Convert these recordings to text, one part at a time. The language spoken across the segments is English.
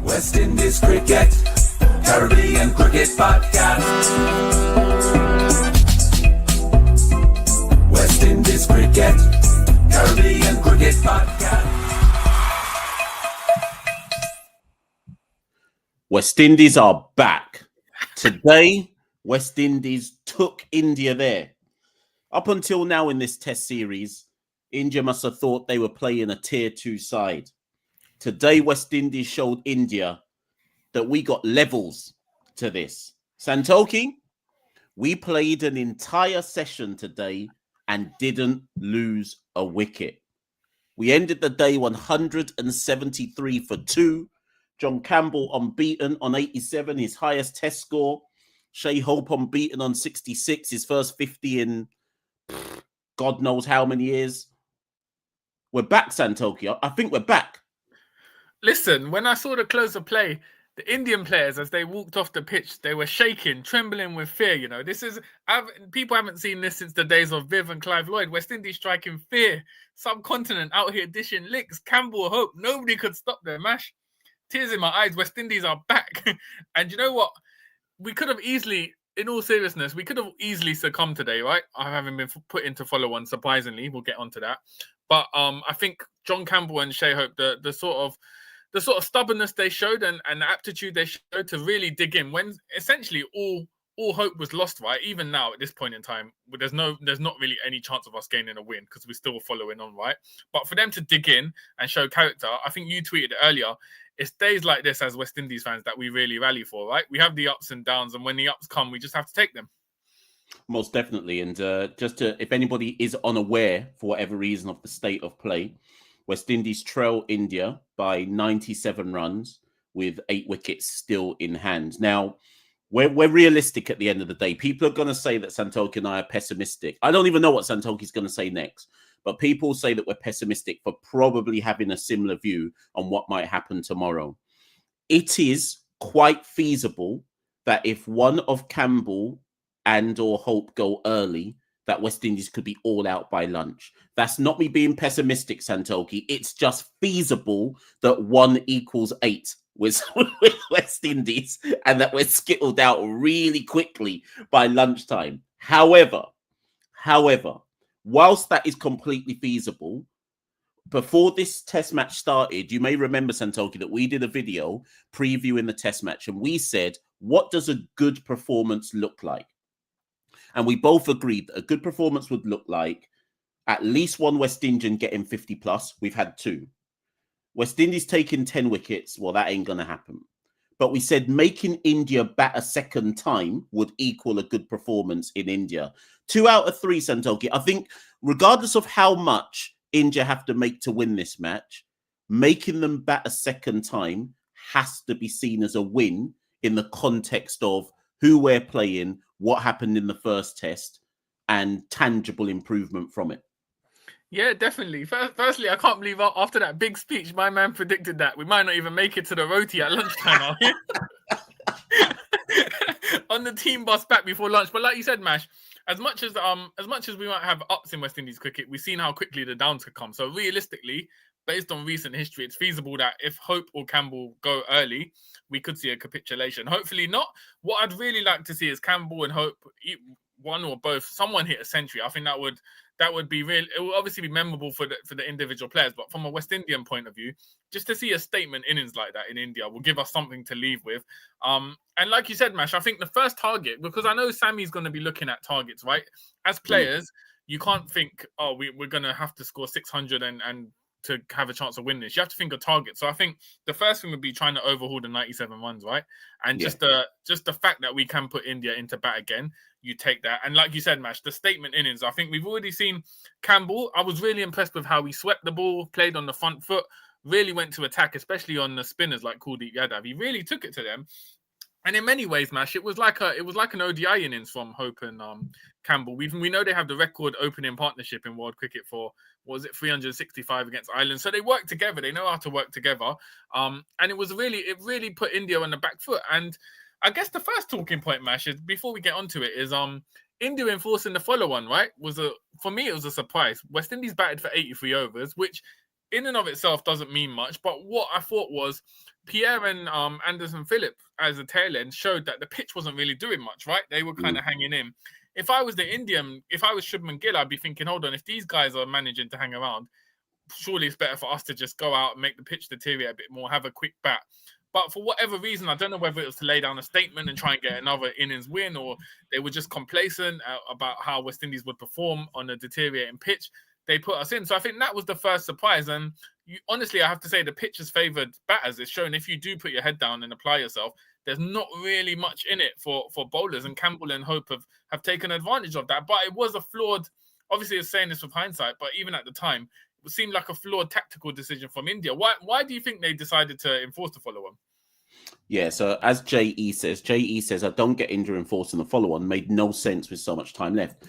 West Indies Cricket, Caribbean Cricket Podcast. West Indies Cricket, Caribbean Cricket Podcast. West Indies are back. Today, West Indies took India there. Up until now in this test series, India must have thought they were playing a tier 2 side. Today, West Indies showed India that we got levels to this. Santokie, we played an entire session today and didn't lose a wicket. We ended the day 173 for 2. John Campbell unbeaten on 87, his highest test score. Shai Hope unbeaten on 66, his first 50 in God knows how many years. We're back, Santokie. I think we're back. Listen, when I saw the close of play, the Indian players, as they walked off the pitch, they were shaking, trembling with fear. You know, people haven't seen this since the days of Viv and Clive Lloyd. West Indies striking fear, subcontinent out here dishing licks. Campbell, Hope, nobody could stop them. Mash, tears in my eyes. West Indies are back, and you know what? We could have easily, in all seriousness, succumbed today, right? I haven't been put into follow-on, surprisingly. We'll get onto that. But I think John Campbell and Shai Hope, the sort of stubbornness they showed and the aptitude they showed to really dig in when essentially all hope was lost, right? Even now at this point in time, there's not really any chance of us gaining a win because we're still following on, right? But for them to dig in and show character, I think you tweeted it earlier, it's days like this as West Indies fans that we really rally for, right? We have the ups and downs, and when the ups come, we just have to take them. Most definitely. And if anybody is unaware for whatever reason of the state of play, West Indies trail India by 97 runs with 8 wickets still in hand. Now, we're realistic at the end of the day. People are going to say that Santokie and I are pessimistic. I don't even know what Santokie's going to say next, but people say that we're pessimistic for probably having a similar view on what might happen tomorrow. It is quite feasible that if one of Campbell and or Hope go early, that West Indies could be all out by lunch. That's not me being pessimistic, Santokie. It's just feasible that 1 equals 8 with West Indies and that we're skittled out really quickly by lunchtime. However, whilst that is completely feasible, before this test match started, you may remember, Santokie, that we did a video previewing the test match and we said, what does a good performance look like? And we both agreed that a good performance would look like at least one West Indian getting 50 plus. We've had 2. West Indies taking 10 wickets. Well, that ain't going to happen. But we said making India bat a second time would equal a good performance in India. 2 out of 3, Santokie. I think regardless of how much India have to make to win this match, making them bat a second time has to be seen as a win in the context of who we're playing, what happened in the first test, and tangible improvement from it. Yeah, definitely. Firstly, I can't believe after that big speech, my man predicted that we might not even make it to the roti at lunchtime. On the team bus back before lunch. But like you said, Mash, as much as we might have ups in West Indies cricket, we've seen how quickly the downs could come. So realistically, based on recent history, it's feasible that if Hope or Campbell go early, we could see a capitulation. Hopefully not. What I'd really like to see is Campbell and Hope, one or both, someone hit a century. I think that would be real. It will obviously be memorable for the individual players, but from a West Indian point of view, just to see a statement innings like that in India will give us something to leave with. And like you said, Mash, I think the first target, because I know Sammy's going to be looking at targets, right? As players, you can't think, we're going to have to score 600 and to have a chance of winning this. You have to think of targets. So I think the first thing would be trying to overhaul the 97 runs, right? And just the fact that we can put India into bat again, you take that. And like you said, Mash, the statement innings, I think we've already seen Campbell. I was really impressed with how he swept the ball, played on the front foot, really went to attack, especially on the spinners like Kuldeep Yadav. He really took it to them. And in many ways, Mash, it was like an ODI innings from Hope and Campbell. We know they have the record opening partnership in world cricket for, 365 against Ireland. So they work together. They know how to work together. And it really put India on the back foot. And I guess the first talking point, Mash, is before we get onto it, is India enforcing the follow-on, right? For me, it was a surprise. West Indies batted for 83 overs, which in and of itself doesn't mean much. But what I thought was Pierre and Anderson Phillip as a tail end showed that the pitch wasn't really doing much, right? They were kind of hanging in. If I was the Indian, if I was Shubman Gill, I'd be thinking, hold on, if these guys are managing to hang around, surely it's better for us to just go out and make the pitch deteriorate a bit more, have a quick bat. But for whatever reason, I don't know whether it was to lay down a statement and try and get another innings win, or they were just complacent about how West Indies would perform on a deteriorating pitch. They put us in. So I think that was the first surprise. And honestly, I have to say the pitch has favoured batters. It's shown if you do put your head down and apply yourself, there's not really much in it for bowlers. And Campbell and Hope have taken advantage of that. But it was a flawed, obviously it's saying this with hindsight, but even at the time, it seemed like a flawed tactical decision from India. Why do you think they decided to enforce the follow-on? Yeah, so as JE says, I don't get India enforcing the follow-on. Made no sense with so much time left.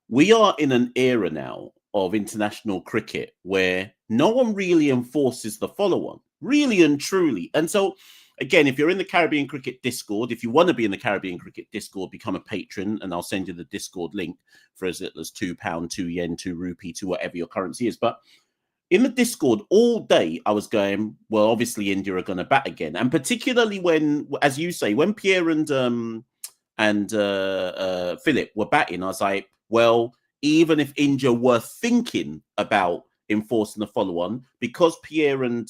We are in an era now of international cricket where no one really enforces the follow-on, really and truly. And so, again, if you're in the Caribbean Cricket Discord, if you want to be in the Caribbean Cricket Discord, become a patron, and I'll send you the Discord link for as little as £2, £2, £2, to whatever your currency is. But in the Discord all day, I was going, well, obviously India are going to bat again. And particularly when, as you say, when Pierre and Phillip were batting, I was like, well, even if India were thinking about enforcing the follow-on, because Pierre and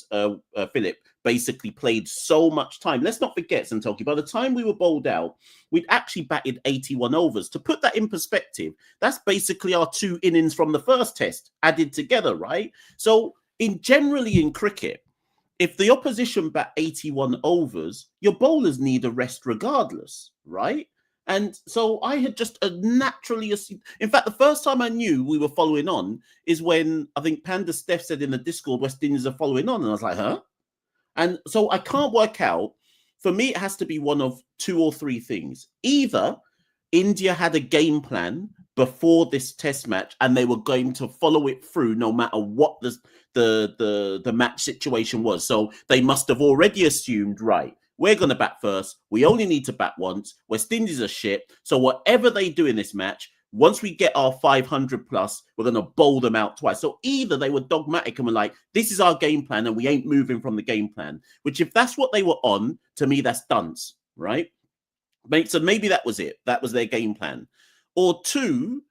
Phillip basically played so much time. Let's not forget, Santokie, by the time we were bowled out, we'd actually batted 81 overs. To put that in perspective, that's basically our 2 innings from the first test added together, right? So generally in cricket, if the opposition bat 81 overs, your bowlers need a rest regardless, right? And so I had just naturally assumed. In fact, the first time I knew we were following on is when I think Panda Steph said in the Discord, West Indies are following on. And I was like, huh? And so I can't work out. For me, it has to be one of 2 or 3 things. Either India had a game plan before this test match and they were going to follow it through no matter what the match situation was. So they must have already assumed, right, we're going to bat first. We only need to bat once. West Indies are shit. So whatever they do in this match, once we get our 500 plus, we're going to bowl them out twice. So either they were dogmatic and were like, this is our game plan and we ain't moving from the game plan, which if that's what they were on, to me, that's dunce, right? So maybe that was it. That was their game plan. Or 2,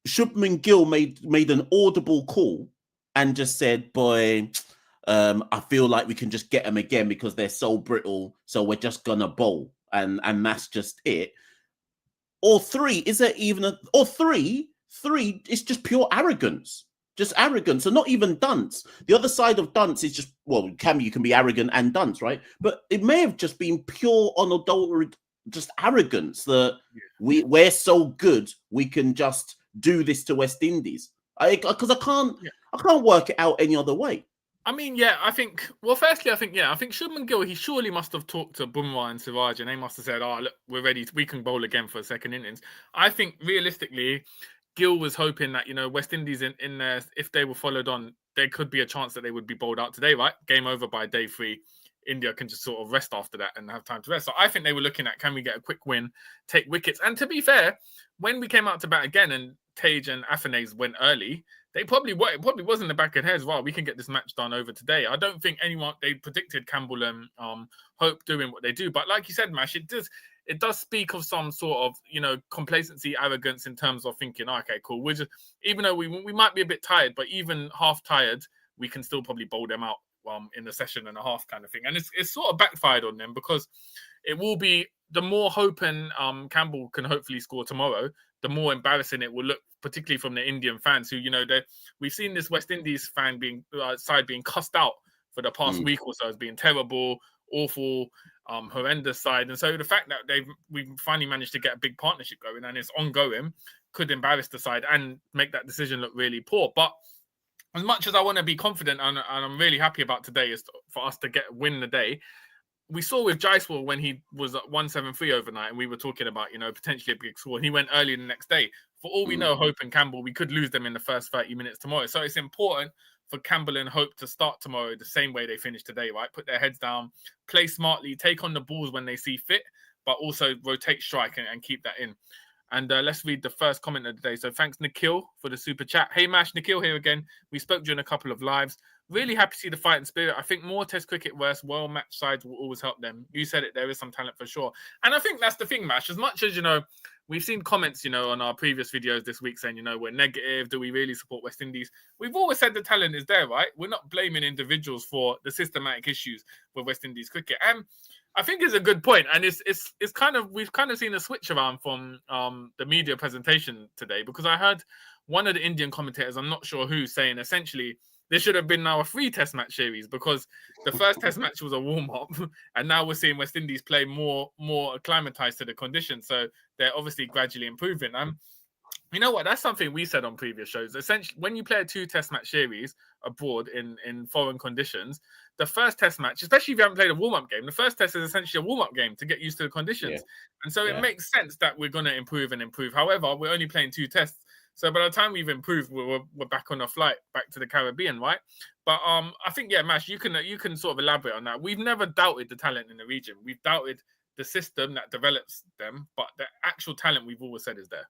Shubman Gill made an audible call and just said, boy, I feel like we can just get them again because they're so brittle. So we're just going to bowl. And that's just it. Or 3, is there even a... Or 3, it's just pure arrogance. Just arrogance. So not even dunce. The other side of dunce is just... Well, you can be arrogant and dunce, right? But it may have just been pure unadulterated just arrogance that we're so good, we can just do this to West Indies. Because I can't work it out any other way. I mean, yeah, I think, well, firstly, I think Shubman Gill, he surely must have talked to Bumrah and Siraj and they must have said, oh, look, we're ready. We can bowl again for a second innings. I think realistically, Gill was hoping that, West Indies in there, if they were followed on, there could be a chance that they would be bowled out today, right? Game over by day 3. India can just sort of rest after that and have time to rest. So I think they were looking at, can we get a quick win, take wickets? And to be fair, when we came out to bat again and Tage and Afanase went early, it probably was in the back of their heads, well, we can get this match done over today. I don't think they predicted Campbell and Hope doing what they do. But like you said, Mash, it does speak of some sort of, complacency, arrogance in terms of thinking, okay, cool. We're just, even though we might be a bit tired, but even half tired, we can still probably bowl them out in the session and a half kind of thing. And it's sort of backfired on them because it will be, the more Hope and Campbell can hopefully score tomorrow, the more embarrassing it will look, particularly from the Indian fans who, we've seen this West Indies fan side being cussed out for the past week or so as being terrible, awful, horrendous side. And so the fact that we've finally managed to get a big partnership going and it's ongoing could embarrass the side and make that decision look really poor. But as much as I want to be confident and I'm really happy about today is for us to win the day, we saw with Jaiswal when he was at 173 overnight and we were talking about, potentially a big score. And he went early the next day. For all we know, Hope and Campbell, we could lose them in the first 30 minutes tomorrow. So it's important for Campbell and Hope to start tomorrow the same way they finished today, right? Put their heads down, play smartly, take on the balls when they see fit, but also rotate strike and keep that in. And let's read the first comment of the day. So thanks, Nikhil, for the super chat. Hey, Mash, Nikhil here again. We spoke during a couple of lives. really happy to see the fighting spirit. I think more Test cricket versus well-matched sides will always help them. You said it, there is some talent for sure. And I think that's the thing, Mash. As much as, we've seen comments, on our previous videos this week saying, we're negative. Do we really support West Indies? We've always said the talent is there, right? We're not blaming individuals for the systematic issues with West Indies cricket. And I think it's a good point. And it's kind of, we've kind of seen a switch around from the media presentation today, because I heard one of the Indian commentators, I'm not sure who, saying essentially, there should have been now a 3 test match series, because the first test match was a warm-up, and now we're seeing West Indies play more acclimatized to the conditions. So they're obviously gradually improving. You know what? That's something we said on previous shows. Essentially, when you play a 2 test match series abroad in foreign conditions, the first test match, especially if you haven't played a warm-up game, the first test is essentially a warm-up game to get used to the conditions. Yeah. And so it makes sense that we're going to improve and improve. However, we're only playing 2 tests. So by the time we've improved, we're back on a flight back to the Caribbean, right? But I think, Mash, you can sort of elaborate on that. We've never doubted the talent in the region. We've doubted the system that develops them, but the actual talent we've always said is there.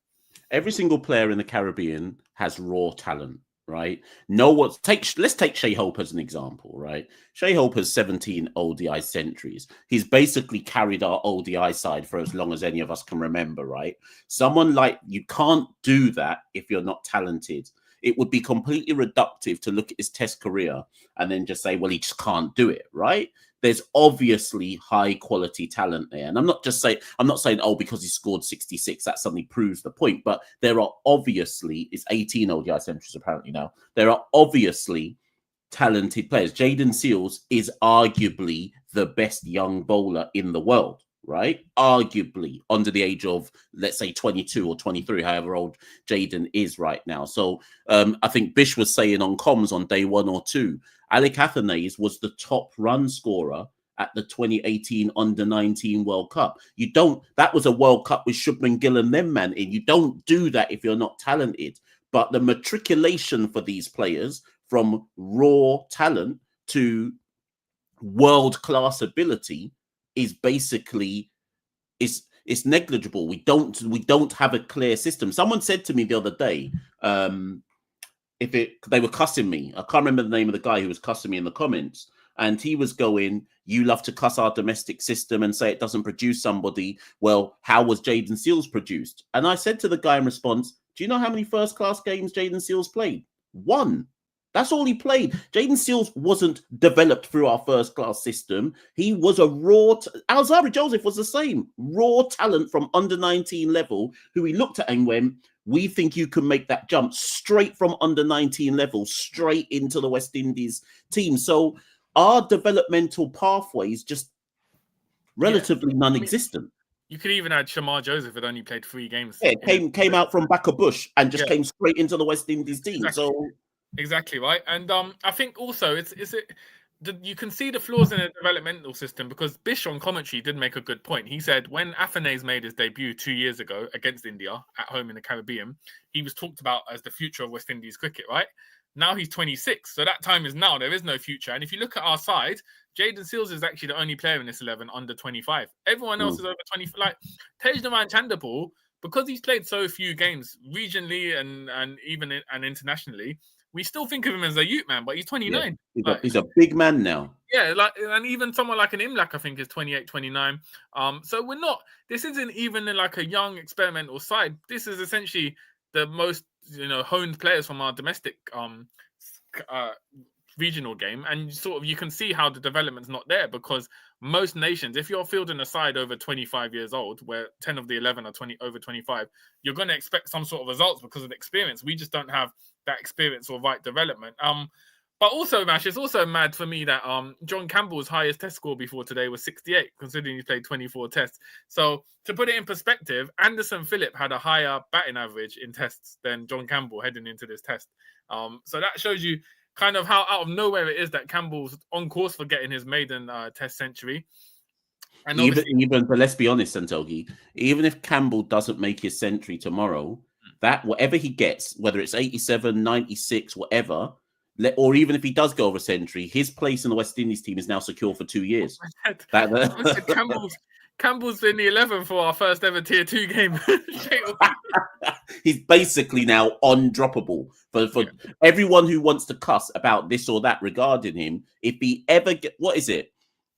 Every single player in the Caribbean has raw talent, right? Let's take Shai Hope as an example, right? Shai Hope has 17 ODI centuries. He's basically carried our ODI side for as long as any of us can remember, right? Someone like, you can't do that if you're not talented. It would be completely reductive to look at his test career and then just say, well, he just can't do it, right? There's obviously high quality talent there. And I'm not saying, oh, because he scored 66, that suddenly proves the point. But there are obviously, it's 18 ODI centuries apparently now. There are obviously talented players. Jayden Seales is arguably the best young bowler in the world, right? Arguably under the age of, let's say, 22 or 23, however old Jayden is right now. So I think Bish was saying on comms on day 1 or 2, Alec Athanaze was the top run scorer at the 2018 Under-19 World Cup. That was a World Cup with Shubman Gill and them man in. You don't do that if you're not talented. But the matriculation for these players from raw talent to world-class ability is basically it's negligible. We don't have a clear system. Someone said to me the other day, they were cussing me. I can't remember the name of the guy who was cussing me in the comments. And he was going, you love to cuss our domestic system and say it doesn't produce somebody. Well, how was Jayden Seales produced? And I said to the guy in response, do you know how many first-class games Jayden Seales played? 1. That's all he played. Jayden Seales wasn't developed through our first-class system. He was a raw... Alzhari Joseph was the same. Raw talent from under-19 level, who he looked at and went, we think you can make that jump straight from under-19 level, straight into the West Indies team. So our developmental pathways just relatively non-existent. You could even add Shamar Joseph had only played 3 games. Yeah, came out from back of bush and just came straight into the West Indies team. Exactly. So exactly right. And I think also you can see the flaws in the developmental system, because Bish on commentary did make a good point. He said when Athanaze made his debut 2 years ago against India at home in the Caribbean, he was talked about as the future of West Indies cricket, right? Now he's 26, so that time is now. There is no future. And if you look at our side, Jayden Seales is actually the only player in this 11 under 25. Everyone else is over 20. Like Tejnaman Chanderpaul, because he's played so few games regionally and even internationally, we still think of him as a youth man, but he's 29. Yeah, he's a big man now. Yeah, and even someone like an Imlak, I think, is 28, 29. So this isn't even like a young experimental side. This is essentially the most, honed players from our domestic regional game. And you can see how the development's not there, because most nations, if you're fielding a side over 25 years old, where 10 of the 11 are over 25, you're going to expect some sort of results because of the experience. We just don't have that experience or right development. But also, Mash, it's also mad for me that John Campbell's highest test score before today was 68, considering he played 24 tests. So to put it in perspective, Anderson Phillip had a higher batting average in tests than John Campbell heading into this test. So that shows you kind of how out of nowhere it is that Campbell's on course for getting his maiden test century. And but let's be honest, Santokie, even if Campbell doesn't make his century tomorrow, that whatever he gets, whether it's 87, 96, whatever, or even if he does go over a century, his place in the West Indies team is now secure for 2 years. Campbell's in the 11 for our first ever tier 2 game. He's basically now undroppable for everyone who wants to cuss about this or that regarding him. If he ever what is it?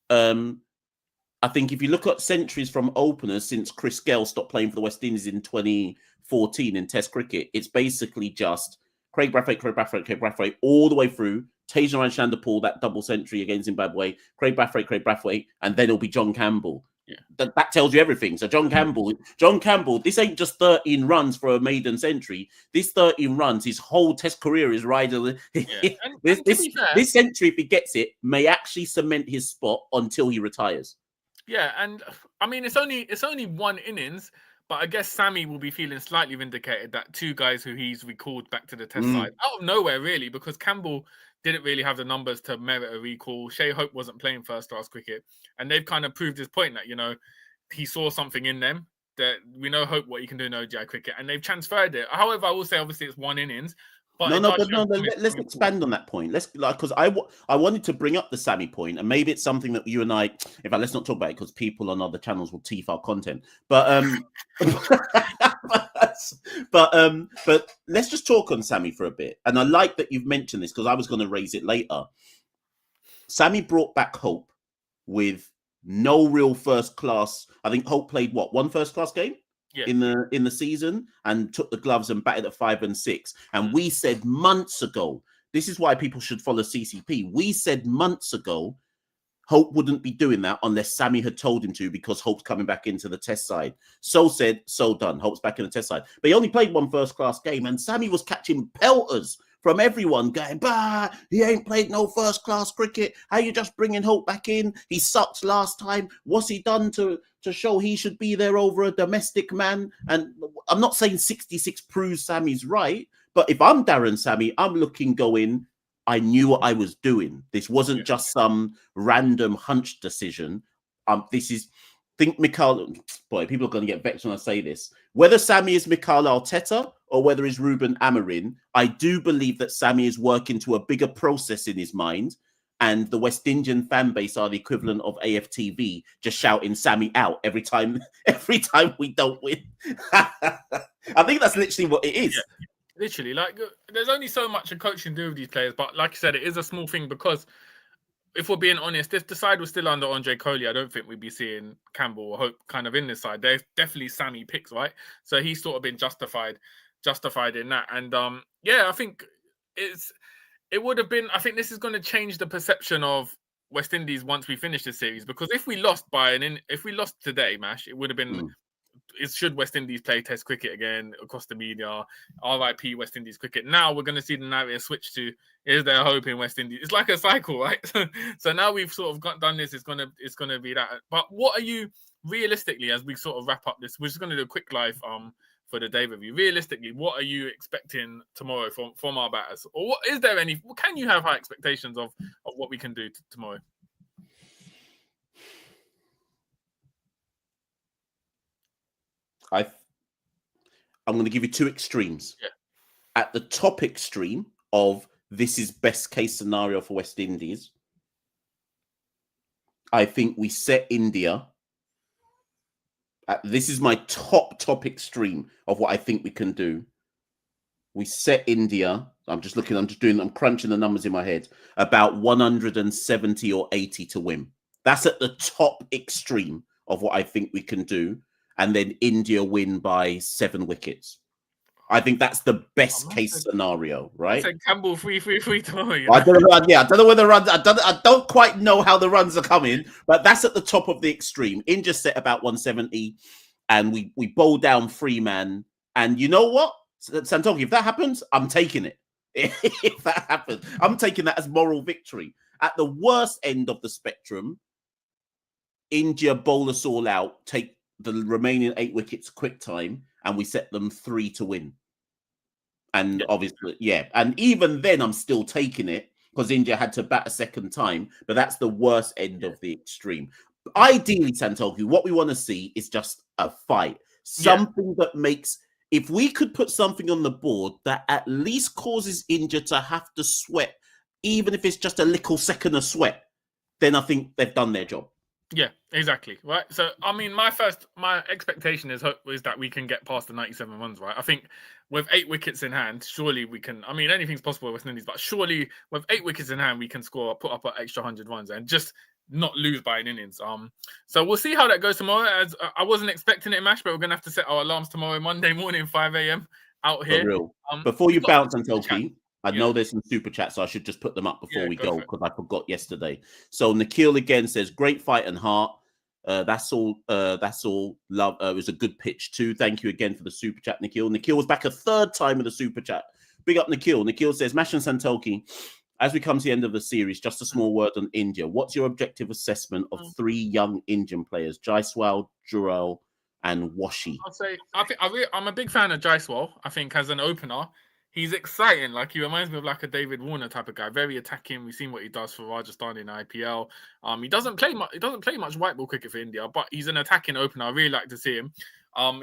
I think if you look at centuries from openers since Chris Gale stopped playing for the West Indies in 2014 in Test cricket, it's basically just Craig Brathwaite all the way through. Machel and Santokie, that double century against Zimbabwe, Craig Brathwaite, and then it'll be John Campbell. Yeah. That tells you everything. So John Campbell, this ain't just 13 runs for a maiden century. This 13 runs, his whole Test career is riding. Yeah. This century, if he gets it, may actually cement his spot until he retires. Yeah, and I mean it's only one innings, but I guess Sammy will be feeling slightly vindicated that two guys who he's recalled back to the Test side out of nowhere, really, because Campbell didn't really have the numbers to merit a recall. Shea Hope wasn't playing first-class cricket, and they've kind of proved his point that, you know, he saw something in them, that we know Hope what he can do in ODI cricket, and they've transferred it. However, I will say, obviously, it's one innings. But let's expand on that point. Because I wanted to bring up the Sammy point, and maybe it's something that you and I, in fact, let's not talk about it because people on other channels will teeth our content. But but let's just talk on Sammy for a bit. And I like that you've mentioned this because I was going to raise it later. Sammy brought back Hope with no real first class. I think Hope played one first class game. Yeah. In the season, and took the gloves and batted at 5 and 6. And we said months ago, this is why people should follow CCP. We said months ago, Hope wouldn't be doing that unless Sammy had told him to, because Hope's coming back into the Test side. So said, so done. Hope's back in the Test side. But he only played one first class game, and Sammy was catching pelters from everyone going, bah, he ain't played no first class cricket. How you just bringing Hope back in? He sucked last time. What's he done to show he should be there over a domestic man? And I'm not saying 66 proves Sammy's right, but if I'm Darren Sammy, I'm looking going, I knew what I was doing. This wasn't just some random hunch decision. Think Machel, boy, people are going to get vexed when I say this. Whether Sammy is Machel Arteta or whether he's Ruben Amorim, I do believe that Sammy is working to a bigger process in his mind, and the West Indian fan base are the equivalent of AFTV, just shouting Sammy out every time we don't win. I think that's literally what it is. Yeah, literally, like there's only so much a coach can do with these players, but like I said, it is a small thing because if we're being honest, if the side was still under Andre Coley, I don't think we'd be seeing Campbell or Hope kind of in this side. There's definitely Sammy picks, right? So he's sort of been justified in that. And I think it would have been. I think this is going to change the perception of West Indies once we finish this series, because if we lost today, Mash, it would have been. Should West Indies play Test cricket again across the media? RIP West Indies cricket. Now we're going to see the narrative switch to, is there hope in West Indies? It's like a cycle, right? So now we've sort of done this. It's gonna be that. But what are you realistically, as we sort of wrap up this? We're just going to do a quick live for the day review. Realistically, what are you expecting tomorrow from our batters? Or what is there any? Can you have high expectations of what we can do tomorrow? I'm going to give you two extremes. Yeah. At the top extreme of this is best case scenario for West Indies, I think we set India. This is my top extreme of what I think we can do. We set India. I'm crunching the numbers in my head. About 170 or 80 to win. That's at the top extreme of what I think we can do. And then India win by 7 wickets. I think that's the best case scenario, right? I said Campbell 3-3-3 tomorrow. I don't know. I don't know where the runs. I don't quite know how the runs are coming, but that's at the top of the extreme. India set about 170, and we bowl down 3-man. And you know what, Santokie, if that happens, I'm taking it. If that happens, I'm taking that as moral victory. At the worst end of the spectrum, India bowl us all out, take the remaining 8 wickets quick time, and we set them 3 to win. And obviously, and even then I'm still taking it because India had to bat a second time, but that's the worst end of the extreme. Ideally, Santokie, what we want to see is just a fight. Something that makes, if we could put something on the board that at least causes India to have to sweat, even if it's just a little second of sweat, then I think they've done their job. Yeah, exactly. Right. So, I mean, my expectation is that we can get past the 97 runs, right? I think with 8 wickets in hand, surely we can. I mean, anything's possible with West Indies, but surely with 8 wickets in hand, we can put up an extra 100 runs and just not lose by an innings. So we'll see how that goes tomorrow. As I wasn't expecting it, Mash, but we're gonna have to set our alarms tomorrow, Monday morning, 5 a.m. out here. For real. Before you bounce, Santokie, I know Yeah. there's some super chats, so I should just put them up before we go for it. because I forgot yesterday. So Nikhil again says, "Great fight and heart. That's all. Love. It was a good pitch too. Thank you again for the super chat, Nikhil. Nikhil was back a third time with the super chat. Big up, Nikhil. Nikhil says, Machel and Santokie, as we come to the end of the series, just a small word on India. What's your objective assessment of 3 young Indian players, Jaiswal, Jurel, and Washi?" I'll say I'm a big fan of Jaiswal. I think as an opener, he's exciting. Like, he reminds me of like a David Warner type of guy. Very attacking. We've seen what he does for Rajasthan in IPL. He doesn't play much. He doesn't play much white ball cricket for India, but he's an attacking opener. I really like to see him.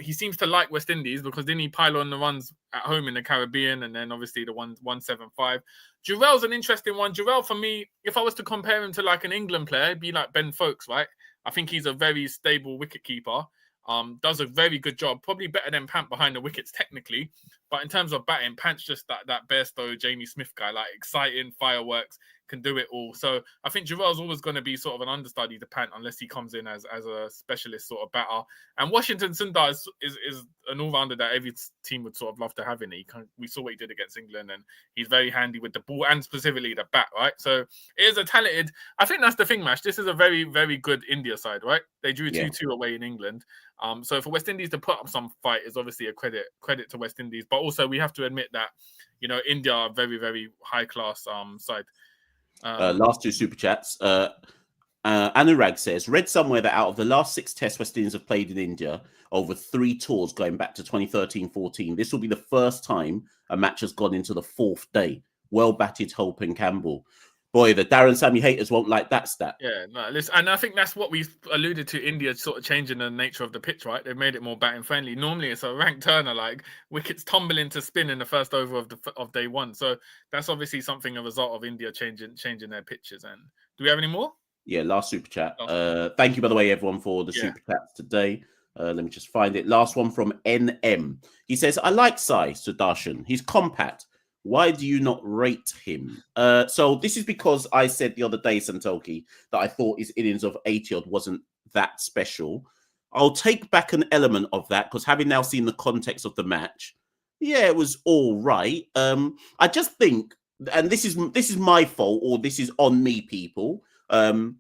He seems to like West Indies because didn't he pile on the runs at home in the Caribbean, and then obviously the 175. Jurel's an interesting one. Jurel, for me, if I was to compare him to like an England player, it'd be like Ben Foakes, right? I think he's a very stable wicket keeper. Does a very good job, probably better than Pant behind the wickets technically, but in terms of batting, Pant's just that Bairstow, Jamie Smith guy, like exciting, fireworks, can do it all. So I think Jurel's always going to be sort of an understudy to Pant unless he comes in as a specialist sort of batter. And Washington Sundar is an all-rounder that every team would sort of love to have in it. We saw what he did against England, and he's very handy with the ball and specifically the bat, right? So it is a talented. I think that's the thing, Mash. This is a very, very good India side, right? They drew 2-2 away in England. So for West Indies to put up some fight is obviously a credit to West Indies. But also we have to admit that, India are very, very high class side. Last 2 super chats. Anurag says, read somewhere that out of the last 6 tests West Indies have played in India over 3 tours going back to 2013-14, this will be the first time a match has gone into the 4th day. Well batted, Hope and Campbell. Boy, the Darren Sammy haters won't like that stat. Yeah, no, listen, and I think that's what we alluded to, India sort of changing the nature of the pitch, right? They've made it more batting friendly. Normally it's a rank turner, like wickets tumble into spin in the first over of day 1. So that's obviously something a result of India changing their pitches. And do we have any more? Yeah, last super chat. Thank you, by the way, everyone, for the super chats today. Let me just find it. Last one from NM. He says, I like Sai Sudarshan. He's compact. Why do you not rate him? So this is because I said the other day, Santokie, that I thought his innings of 80-odd wasn't that special. I'll take back an element of that because having now seen the context of the match, yeah, it was all right. I just think, and this is my fault, or this is on me, people. The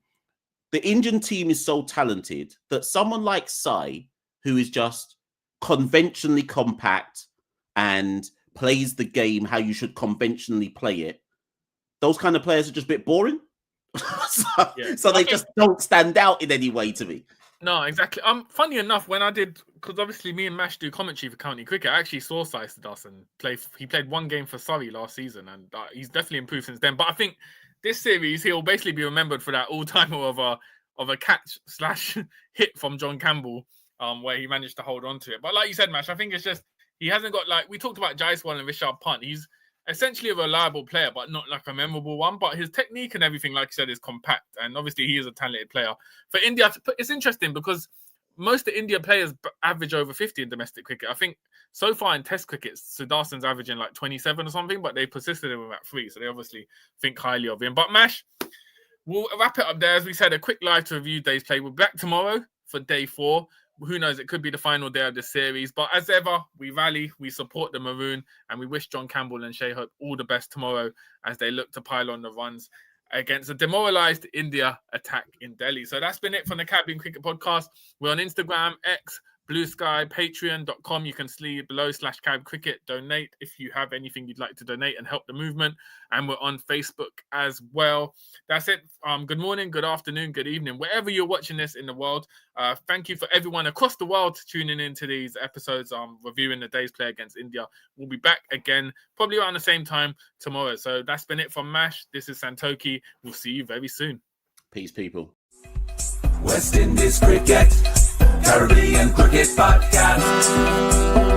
Indian team is so talented that someone like Sai, who is just conventionally compact and plays the game how you should conventionally play it, those kind of players are just a bit boring. So they just don't stand out in any way to me. No, exactly. Funny enough, when I did, because obviously me and Mash do commentary for county cricket, I actually saw Sai Sudarshan play. He played 1 game for Surrey last season, and he's definitely improved since then. But I think this series he'll basically be remembered for that all-timer of a catch / hit from John Campbell, where he managed to hold on to it. But like you said, Mash, I think it's just he hasn't got, like we talked about Jaiswal and Rishabh Pant. He's essentially a reliable player, but not like a memorable one. But his technique and everything, like you said, is compact. And obviously he is a talented player. For India, it's interesting because most of the India players average over 50 in domestic cricket. I think so far in Test cricket, Sudarshan's averaging like 27 or something, but they persisted him at 3. So they obviously think highly of him. But Mash, we'll wrap it up there. As we said, a quick live to review day's play. We're back tomorrow for day 4. Who knows? It could be the final day of the series. But as ever, we rally, we support the Maroon, and we wish John Campbell and Shea Hope all the best tomorrow as they look to pile on the runs against a demoralised India attack in Delhi. So that's been it from the Caribbean Cricket Podcast. We're on Instagram, X, Blue Sky, Patreon.com. You can see below /Carib Cricket. Donate if you have anything you'd like to donate and help the movement. And we're on Facebook as well. That's it. Good morning, good afternoon, good evening, wherever you're watching this in the world. Thank you for everyone across the world tuning into these episodes, reviewing the day's play against India. We'll be back again, probably around the same time tomorrow. So that's been it from MASH. This is Santokie. We'll see you very soon. Peace, people. West Indies Cricket, Caribbean Cricket Podcast.